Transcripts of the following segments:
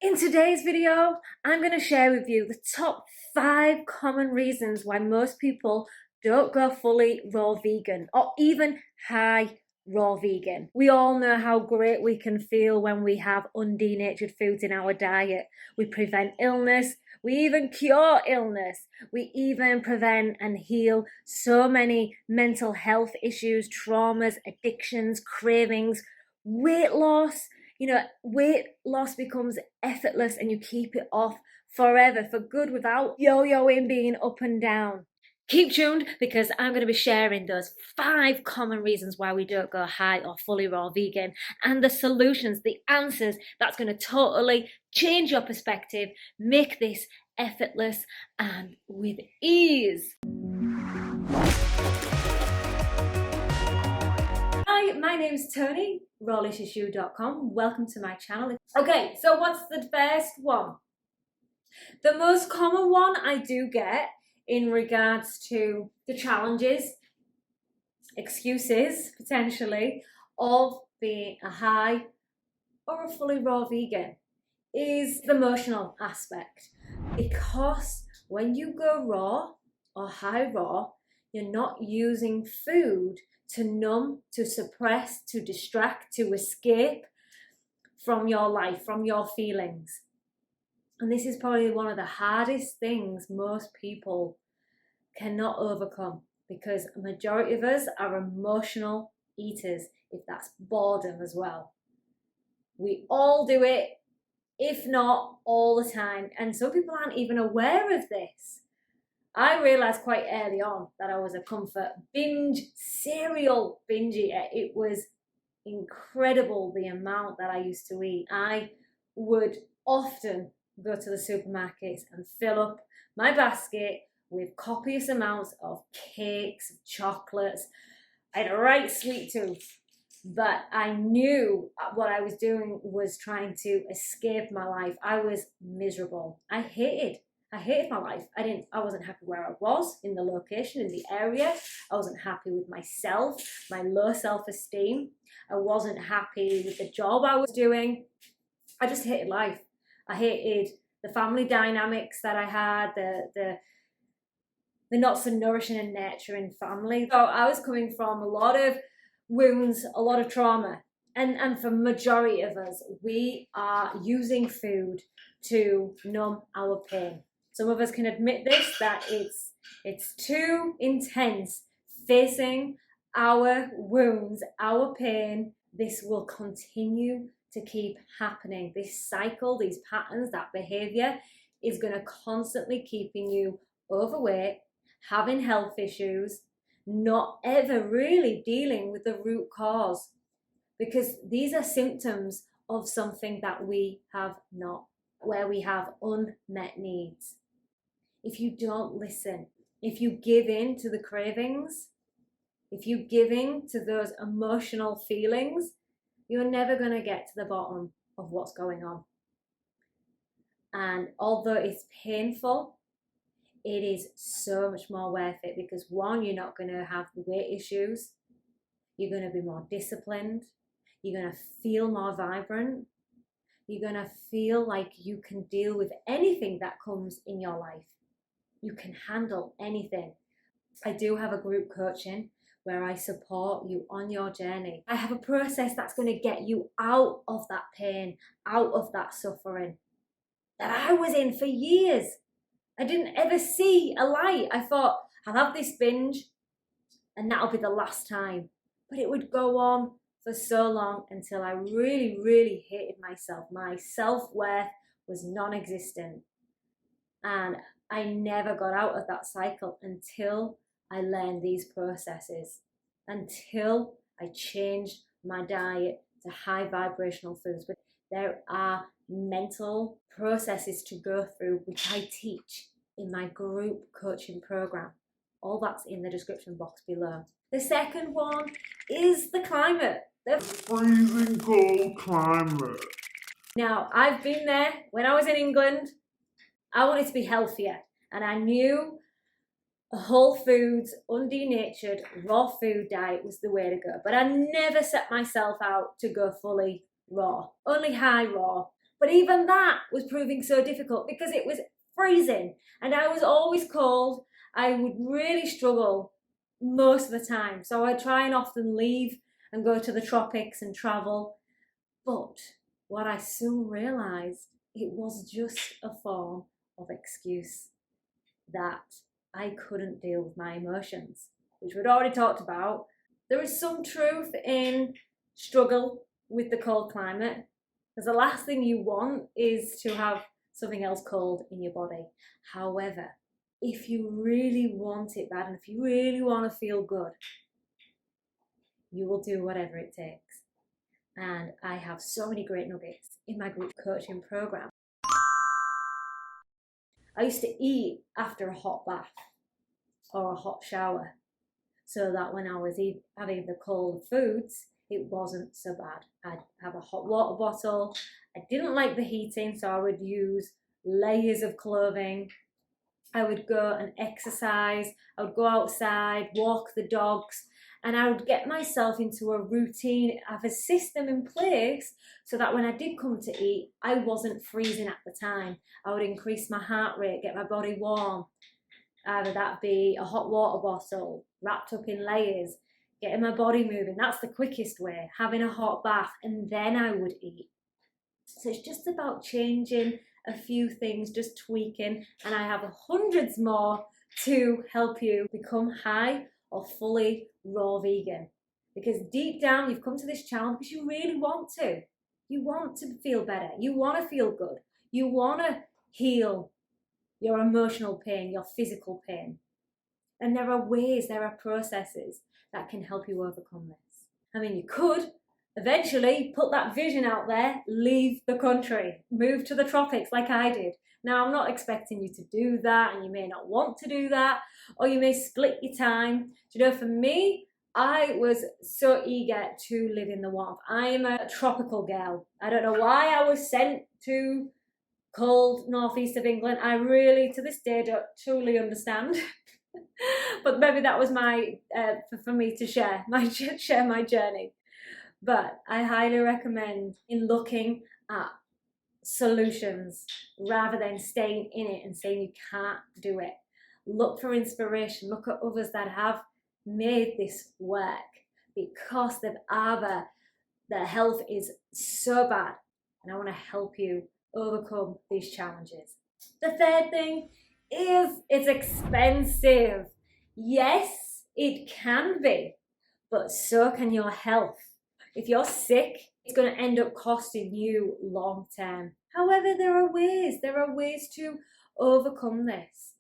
In today's video, I'm going to share with you the top 5 common reasons why most people don't go fully raw vegan or even high raw vegan. We all know how great we can feel when we have undenatured foods in our diet. We prevent illness, we even cure illness, we even prevent and heal so many mental health issues, traumas, addictions, cravings, weight loss. Weight loss becomes effortless and you keep it off forever for good without yo-yoing, being up and down. Keep tuned because I'm going to be sharing those 5 common reasons why we don't go high or fully raw vegan and the solutions, the answers that's going to totally change your perspective, make this effortless and with ease. Hi, my name's Tony, rawliciousyou.com. Welcome to my channel. Okay, so what's the first one? The most common one I do get in regards to the challenges, excuses, potentially, of being a high or a fully raw vegan is the emotional aspect. Because when you go raw or high raw, you're not using food to numb, to suppress, to distract, to escape from your life, from your feelings. And this is probably one of the hardest things most people cannot overcome, because a majority of us are emotional eaters, if that's boredom as well. We all do it, if not all the time. And some people aren't even aware of this. I realized quite early on that I was a comfort cereal binge eater. It was incredible the amount that I used to eat. I would often go to the supermarkets and fill up my basket with copious amounts of cakes, chocolates. I had a right sweet tooth, but I knew what I was doing was trying to escape my life. I was miserable. I hated my life. I wasn't happy where I was, in the location, in the area. I wasn't happy with myself, my low self-esteem. I wasn't happy with the job I was doing. I just hated life. I hated the family dynamics that I had, the not so nourishing and nurturing family. So I was coming from a lot of wounds, a lot of trauma. And for majority of us, we are using food to numb our pain. Some of us can admit this, that it's too intense facing our wounds, our pain. This will continue to keep happening. This cycle, these patterns, that behavior is going to constantly keeping you overweight, having health issues, not ever really dealing with the root cause, because these are symptoms of something that we have not, where we have unmet needs. If you don't listen, if you give in to the cravings, if you give in to those emotional feelings, you're never going to get to the bottom of what's going on. And although it's painful, it is so much more worth it, because one, you're not going to have the weight issues. You're going to be more disciplined. You're going to feel more vibrant. You're going to feel like you can deal with anything that comes in your life. You can handle anything. I do have a group coaching where I support you on your journey. I have a process that's going to get you out of that pain, out of that suffering that I was in for years. I didn't ever see a light. I thought, I'll have this binge and that'll be the last time. But it would go on for so long until I really, really hated myself. My self-worth was non-existent. And I never got out of that cycle until I learned these processes, until I changed my diet to high vibrational foods. But there are mental processes to go through, which I teach in my group coaching program. All that's in the description box below. The second one is the climate. The freezing cold climate. Now, I've been there. When I was in England, I wanted to be healthier, and I knew a whole foods, undenatured, raw food diet was the way to go. But I never set myself out to go fully raw, only high raw. But even that was proving so difficult because it was freezing and I was always cold. I would really struggle most of the time. So I'd try and often leave and go to the tropics and travel. But what I soon realised, it was just a form of excuse that I couldn't deal with my emotions, which we'd already talked about. There is some truth in struggle with the cold climate, because the last thing you want is to have something else cold in your body. However, if you really want it bad and if you really want to feel good, you will do whatever it takes. And I have so many great nuggets in my group coaching program. I used to eat after a hot bath or a hot shower, so that when I was having the cold foods, it wasn't so bad. I'd have a hot water bottle. I didn't like the heating, so I would use layers of clothing. I would go and exercise. I would go outside, walk the dogs, and I would get myself into a routine, have a system in place so that when I did come to eat, I wasn't freezing at the time. I would increase my heart rate, get my body warm. Either that be a hot water bottle wrapped up in layers, getting my body moving. That's the quickest way, having a hot bath, and then I would eat. So it's just about changing a few things, just tweaking, and I have hundreds more to help you become high or fully raw vegan. Because deep down, you've come to this challenge because you really want to. You want to feel better. You want to feel good. You want to heal your emotional pain, your physical pain. And there are ways, there are processes that can help you overcome this. I mean, you could eventually put that vision out there, leave the country, move to the tropics like I did. Now, I'm not expecting you to do that, and you may not want to do that, or you may split your time. Do you know, for me, I was so eager to live in the warmth. I am a tropical girl. I don't know why I was sent to cold northeast of England. I really, to this day, don't truly understand. But maybe that was for me to share my journey. But I highly recommend in looking at solutions rather than staying in it and saying you can't do it. Look for inspiration. Look at others that have made this work, because their health is so bad, and I want to help you overcome these challenges. The third thing is it's expensive. Yes, it can be, but so can your health. If you're sick, it's going to end up costing you long term. However, there are ways to overcome this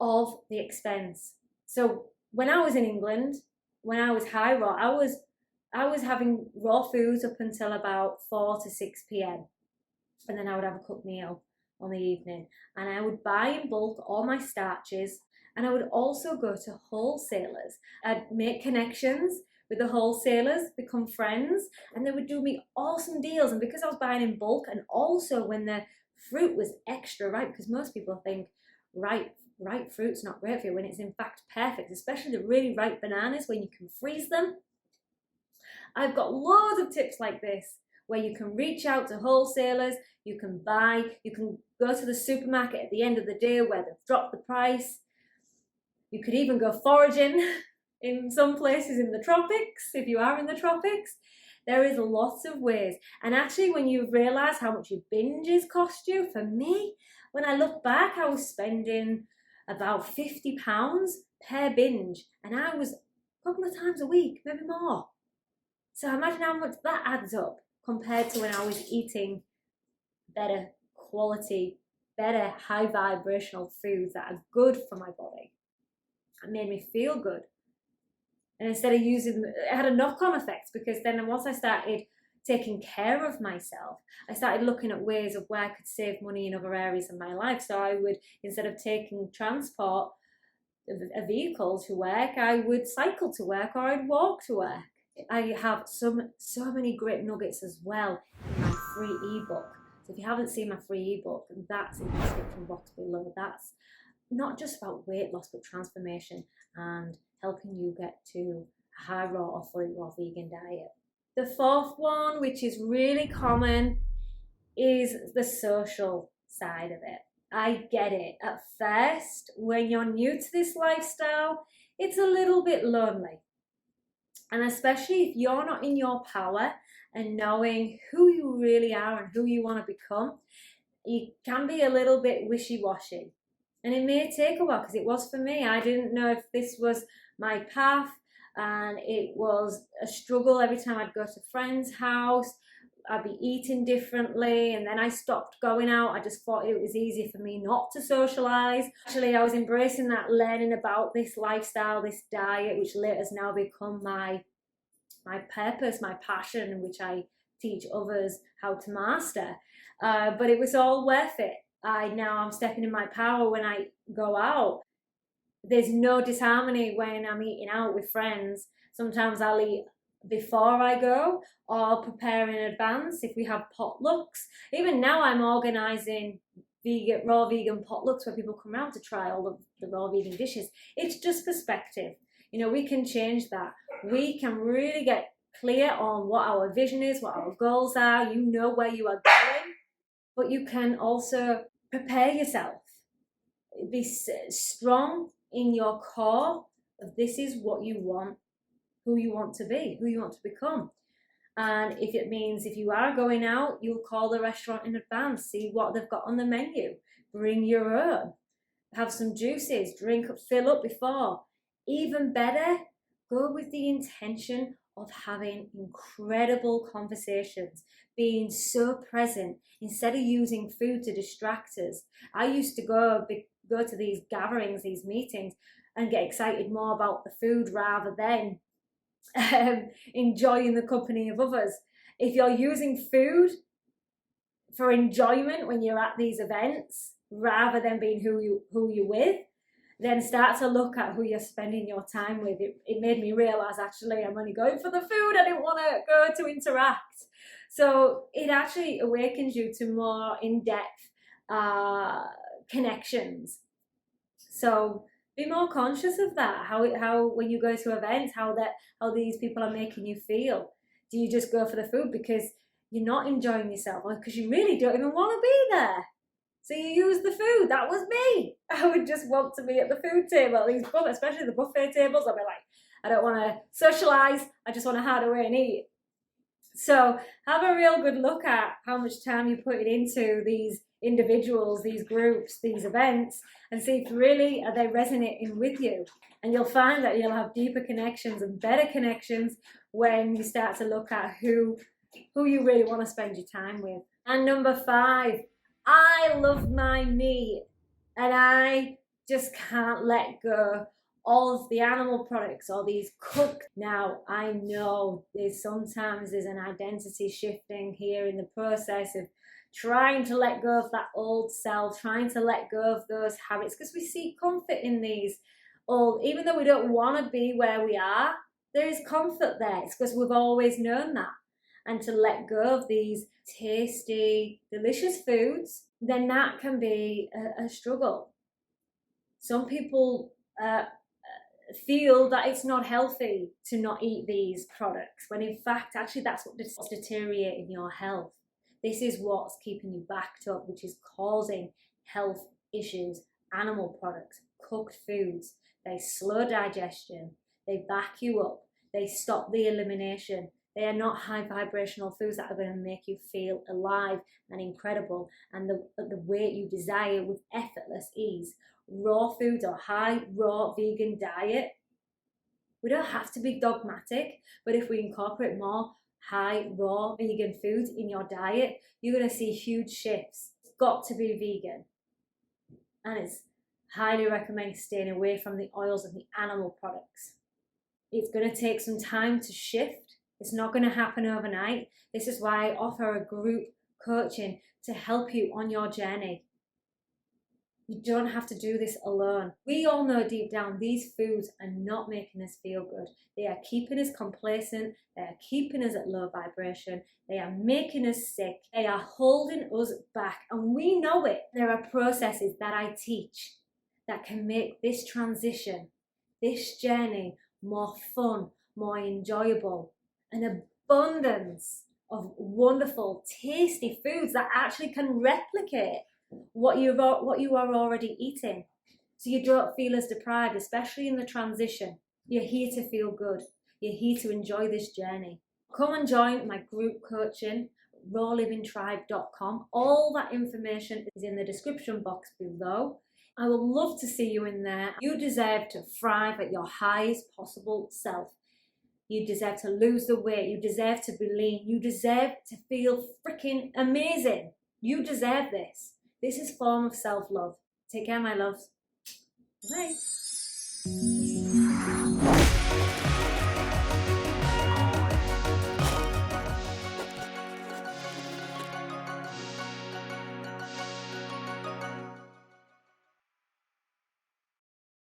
of the expense. So when I was in England, when I was high raw, I was having raw foods up until about 4 to 6 p.m. And then I would have a cooked meal on the evening. And I would buy in bulk all my starches. And I would also go to wholesalers. I'd make connections with the wholesalers, become friends, and they would do me awesome deals. And because I was buying in bulk, and also when the fruit was extra ripe, because most people think ripe fruit's not great for you, when it's in fact perfect, especially the really ripe bananas when you can freeze them. I've got loads of tips like this where you can reach out to wholesalers, you can go to the supermarket at the end of the day where they've dropped the price. You could even go foraging in some places in the tropics, if you are in the tropics. There is lots of ways. And actually, when you realise how much your binges cost you, for me, when I look back, I was spending about £50 per binge. And I was a couple of times a week, maybe more. So imagine how much that adds up compared to when I was eating better quality, better high vibrational foods that are good for my body. It made me feel good. And instead of it had a knock-on effect, because then once I started taking care of myself, I started looking at ways of where I could save money in other areas of my life. So I would, instead of taking transport, a vehicle to work, I would cycle to work, or I'd walk to work. I have so many great nuggets as well in my free ebook. So if you haven't seen my free ebook, that's in the description box below. That's not just about weight loss, but transformation and helping you get to a high raw or fully raw vegan diet. The fourth one, which is really common, is the social side of it. I get it. At first, when you're new to this lifestyle, it's a little bit lonely. And especially if you're not in your power and knowing who you really are and who you want to become, you can be a little bit wishy-washy. And it may take a while, because it was for me. I didn't know if this was my path, and it was a struggle every time I'd go to a friend's house. I'd be eating differently, and then I stopped going out. I just thought it was easier for me not to socialize. Actually, I was embracing that, learning about this lifestyle, this diet, which later has now become my purpose, my passion, which I teach others how to master. But it was all worth it. I'm stepping in my power when I go out. There's no disharmony when I'm eating out with friends. Sometimes I'll eat before I go or prepare in advance if we have potlucks. Even now I'm organising raw vegan potlucks where people come around to try all the raw vegan dishes. It's just perspective. We can change that. We can really get clear on what our vision is, what our goals are. You know where you are going, but you can also prepare yourself. Be strong in your core of this is what you want, who you want to be, who you want to become. And if it means if you are going out, you'll call the restaurant in advance, see what they've got on the menu, bring your own, have some juices, drink up, fill up before. Even better, go with the intention of having incredible conversations, being so present instead of using food to distract us. I used to go to these gatherings, these meetings, and get excited more about the food rather than enjoying the company of others. If you're using food for enjoyment when you're at these events rather than being who you're with, then start to look at who you're spending your time with. It made me realize, actually, I'm only going for the food. I didn't want to go to interact. So it actually awakens you to more in-depth connections. So be more conscious of that. How when you go to events, how these people are making you feel. Do you just go for the food because you're not enjoying yourself, or because you really don't even want to be there? So you use the food. That was me. I would just want to be at the food table, especially the buffet tables. I'd be like, I don't want to socialise. I just want to hide away and eat. So have a real good look at how much time you put into these individuals, these groups, these events, and see if really are they resonating with you. And you'll find that you'll have deeper connections and better connections when you start to look at who you really want to spend your time with. And number 5, I love my meat, and I just can't let go of the animal products or these cooked. Now, I know there's an identity shifting here in the process of trying to let go of that old self, trying to let go of those habits, because we seek comfort in these old, even though we don't want to be where we are, there is comfort there. It's because we've always known that. And to let go of these tasty, delicious foods, then that can be a struggle. Some people feel that it's not healthy to not eat these products, when in fact, actually, that's what's deteriorating your health. This is what's keeping you backed up, which is causing health issues. Animal products, cooked foods, they slow digestion, they back you up, they stop the elimination. They are not high vibrational foods that are going to make you feel alive and incredible and the weight you desire with effortless ease. Raw foods or high raw vegan diet, we don't have to be dogmatic, but if we incorporate more high raw vegan foods in your diet, you're going to see huge shifts. It's got to be vegan, and it's highly recommend staying away from the oils and the animal products. It's going to take some time to shift. It's not going to happen overnight. This is why I offer a group coaching to help you on your journey. You don't have to do this alone. We all know deep down these foods are not making us feel good. They are keeping us complacent. They are keeping us at low vibration. They are making us sick. They are holding us back, and we know it. There are processes that I teach that can make this transition, this journey, more fun, more enjoyable. An abundance of wonderful, tasty foods that actually can replicate what you are already eating. So you don't feel as deprived, especially in the transition. You're here to feel good. You're here to enjoy this journey. Come and join my group coaching, rawlivingtribe.com. All that information is in the description box below. I would love to see you in there. You deserve to thrive at your highest possible self. You deserve to lose the weight. You deserve to be lean. You deserve to feel freaking amazing. You deserve this. This is a form of self-love. Take care, my loves. Bye.